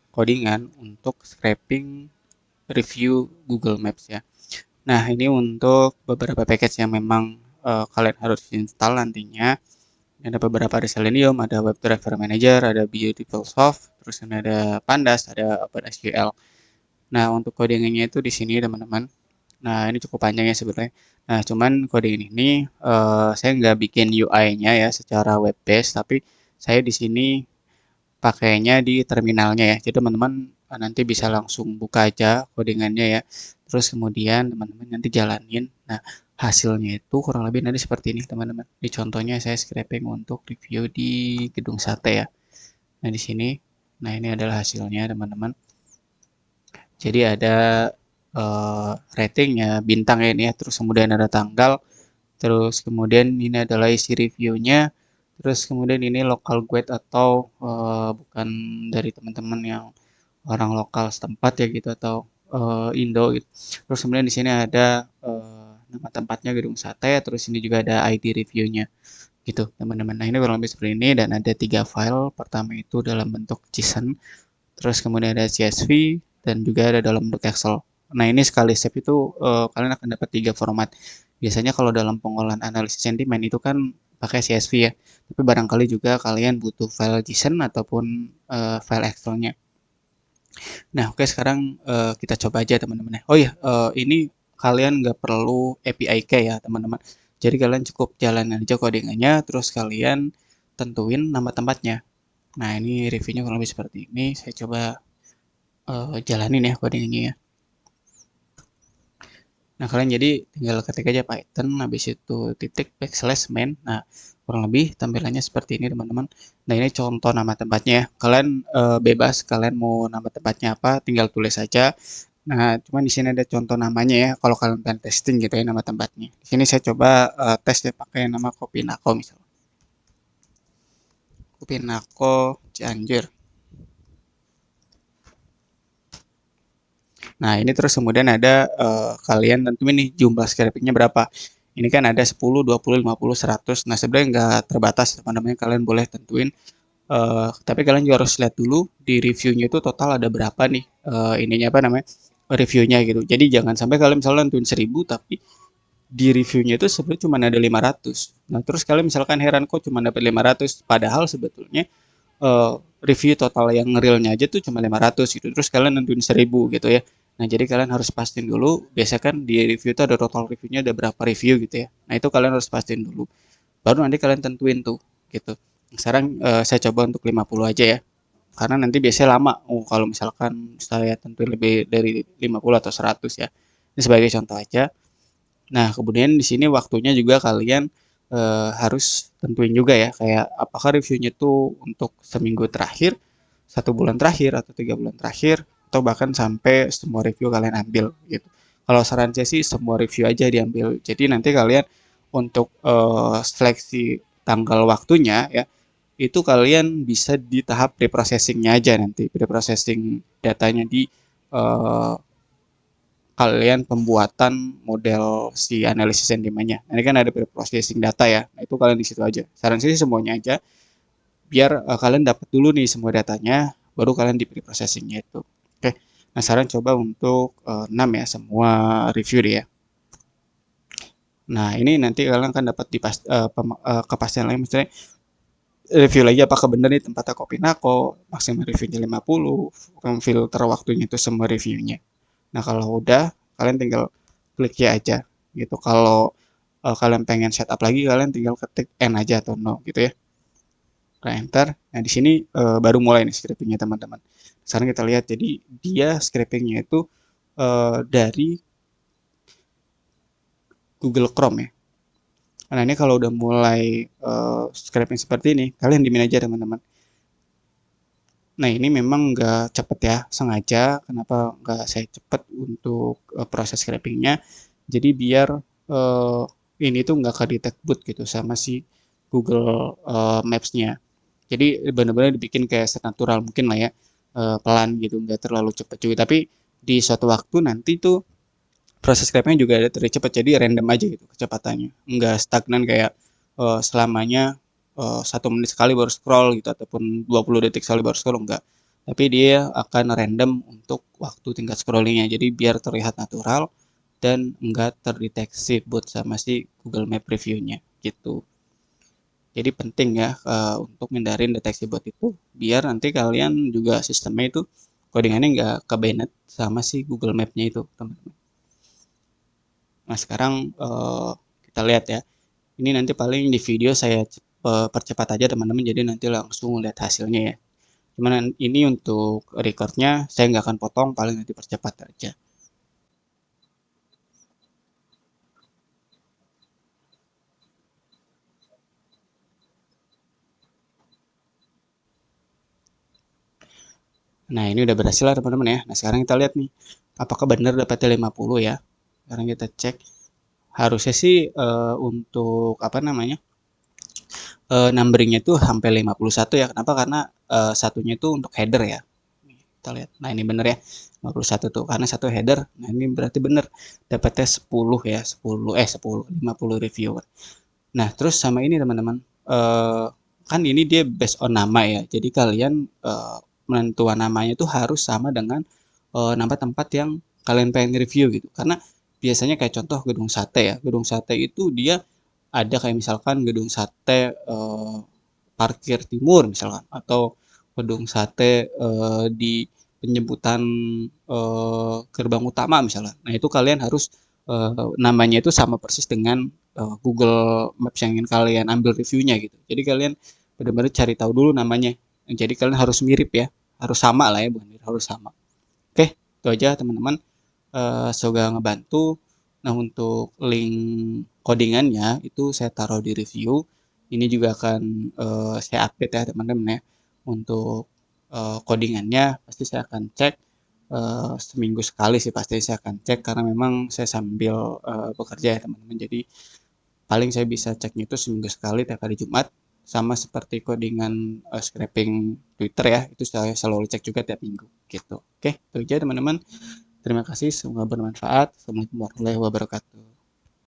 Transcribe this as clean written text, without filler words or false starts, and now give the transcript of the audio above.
codingan untuk scraping review Google Maps ya. Nah, ini untuk beberapa package yang memang kalian harus install nantinya. Ada beberapa, ada Selenium, ada WebDriver Manager, ada Beautifulsoft, terus ini ada Pandas, ada OpenSQL. Nah, untuk codingannya itu di sini teman-teman. Nah, ini cukup panjang ya sebenarnya. Nah, cuman coding ini saya nggak bikin UI-nya ya secara web based, tapi saya di sini pakainya di terminalnya ya. Jadi teman-teman nanti bisa langsung buka aja codingannya ya. Terus kemudian teman-teman nanti jalanin. Nah, hasilnya itu kurang lebih nanti seperti ini teman-teman. Di contohnya saya scraping untuk review di Gedung Sate ya. Nah, di sini, nah ini adalah hasilnya teman-teman. Jadi ada ratingnya, bintangnya ini ya, terus kemudian ada tanggal, terus kemudian ini adalah isi reviewnya, terus kemudian ini local guide atau bukan dari teman-teman yang orang lokal setempat ya gitu atau Indo gitu. Terus kemudian di sini ada nama tempatnya Gedung Sate, terus ini juga ada ID reviewnya gitu teman-teman. Nah ini kurang lebih seperti ini dan ada 3 file. Pertama itu dalam bentuk JSON, terus kemudian ada CSV dan juga ada dalam bentuk Excel. Nah ini sekali step itu kalian akan dapat 3 format. Biasanya kalau dalam pengolahan analisis sentimen itu kan pakai CSV ya, tapi barangkali juga kalian butuh file JSON ataupun file Excel-nya. Nah oke sekarang kita coba aja teman-teman ya. Oh iya ini kalian nggak perlu API key ya teman-teman. Jadi kalian cukup jalanin aja codingannya, terus kalian tentuin nama tempatnya. Nah ini reviewnya kurang lebih seperti ini. Saya coba jalanin ya codingnya ya. Nah, kalian jadi tinggal ketik aja Python, habis itu titik backslash main. Nah, kurang lebih tampilannya seperti ini teman-teman. Nah, ini contoh nama tempatnya ya. Kalian bebas, kalian mau nama tempatnya apa, tinggal tulis saja. Nah, cuman di sini ada contoh namanya ya. Kalau kalian pengen testing gitu ya nama tempatnya. Di sini saya coba tes ya pakai nama Kopinako misalnya. Kopinako Cianjur. Nah, ini terus kemudian ada kalian tentuin nih jumlah scrapingnya berapa. Ini kan ada 10, 20, 50, 100. Nah, sebenarnya nggak terbatas teman-teman. Kalian boleh tentuin. Tapi kalian juga harus lihat dulu di reviewnya itu total ada berapa nih ininya apa namanya reviewnya gitu. Jadi jangan sampai kalian misalnya tentuin 1000 tapi di reviewnya itu sebenarnya cuma ada 500. Nah, terus kalian misalkan heran kok cuma dapat 500 padahal sebetulnya eh, review total yang realnya aja tuh cuma 500 gitu. Terus kalian nentuin 1000 gitu ya. Nah, jadi kalian harus pastiin dulu. Biasanya kan di review itu ada total reviewnya ada berapa review gitu ya. Nah, itu kalian harus pastiin dulu. Baru nanti kalian tentuin tuh gitu. Sekarang saya coba untuk 50 aja ya. Karena nanti biasanya lama. Oh, kalau misalkan saya tentuin lebih dari 50 atau 100 ya. Ini sebagai contoh aja. Nah, kemudian di sini waktunya juga kalian harus tentuin juga ya, kayak apakah reviewnya itu untuk seminggu terakhir, 1 bulan terakhir, atau 3 bulan terakhir, atau bahkan sampai semua review kalian ambil gitu. Kalau saran saya sih semua review aja diambil. Jadi nanti kalian untuk seleksi tanggal waktunya ya, itu kalian bisa di tahap preprocessingnya aja nanti, preprocessing datanya di eh, kalian pembuatan model si analisis sentimennya. Nah, ini kan ada processing data ya. Nah, itu kalian di situ aja. Saran saya sih semuanya aja biar kalian dapat dulu nih semua datanya baru kalian di pre-processingnya itu. Oke. Nah, saran coba untuk 6 ya semua review deh ya. Nah, ini nanti kalian akan dapat kepastian lagi misalnya review lagi apakah benar nih tempatnya Kopinako, maksimal reviewnya 50, filter waktunya itu semua reviewnya. Nah, kalau udah, kalian tinggal klik ya aja gitu. Kalau kalian pengen setup lagi, kalian tinggal ketik N aja atau no gitu ya. Nah, enter. Nah, di sini baru mulai nih scrapingnya teman-teman. Sekarang kita lihat, jadi dia scrapingnya itu dari Google Chrome ya. Nah, ini kalau udah mulai scraping seperti ini, kalian dimin aja teman-teman. Nah, ini memang nggak cepet ya, sengaja. Kenapa nggak saya cepet untuk proses scrapingnya? Jadi biar uh, ini tuh nggak ke-detect boot gitu sama si Google Maps-nya. Jadi benar-benar dibikin kayak senatural mungkin lah ya, pelan gitu, nggak terlalu cepet juga. Tapi di suatu waktu nanti tuh proses scrapingnya juga ada terlalu cepet, jadi random aja gitu kecepatannya. Nggak stagnan kayak selamanya 1 menit sekali baru scroll gitu ataupun 20 detik sekali baru scroll enggak, tapi dia akan random untuk waktu tingkat scrollingnya. Jadi biar terlihat natural dan enggak terdeteksi bot sama si Google Map Review-nya gitu. Jadi penting ya untuk hindarin deteksi bot itu biar nanti kalian juga sistemnya itu codingannya nggak ke-banned sama si Google Map-nya itu, teman-teman. Nah, sekarang kita lihat ya. Ini nanti paling di video saya percepat aja teman-teman, jadi nanti langsung lihat hasilnya ya. Cuman ini untuk recordnya saya nggak akan potong, paling nanti percepat aja. Nah, ini udah berhasil lah teman-teman ya. Nah, sekarang kita lihat nih, apakah benar dapatnya 50 ya. Sekarang kita cek. Harusnya sih untuk apa namanya, numberingnya itu sampai 51 ya. Kenapa? Karena satunya itu untuk header ya. Kita lihat. Nah, ini bener ya. 51 tuh. Karena satu header. Nah, ini berarti bener. Dapatnya 10 ya. 10, 50 review. Nah, terus sama ini teman-teman. Kan ini dia based on nama ya. Jadi kalian menentukan namanya itu harus sama dengan nama tempat yang kalian pengen review gitu. Karena biasanya kayak contoh gedung sate ya. Gedung sate itu dia ada kayak misalkan gedung sate parkir timur misalkan atau gedung sate di penjemputan gerbang utama misalnya. Nah, itu kalian harus namanya itu sama persis dengan Google Maps yang ingin kalian ambil reviewnya gitu. Jadi kalian benar-benar cari tahu dulu namanya. Jadi kalian harus mirip ya, harus sama lah ya, bukan mirip, harus sama. Oke, itu aja teman-teman. Semoga ngebantu. Nah, untuk link codingannya itu saya taruh di review. Ini juga akan saya update ya teman-teman ya. Untuk codingannya pasti saya akan cek seminggu sekali sih pasti saya akan cek karena memang saya sambil bekerja ya teman-teman. Jadi paling saya bisa ceknya itu seminggu sekali tiap hari Jumat. Sama seperti codingan scraping Twitter ya, itu saya selalu cek juga tiap minggu gitu. Oke, itu aja teman-teman. Terima kasih, semoga bermanfaat. Assalamualaikum warahmatullahi wabarakatuh.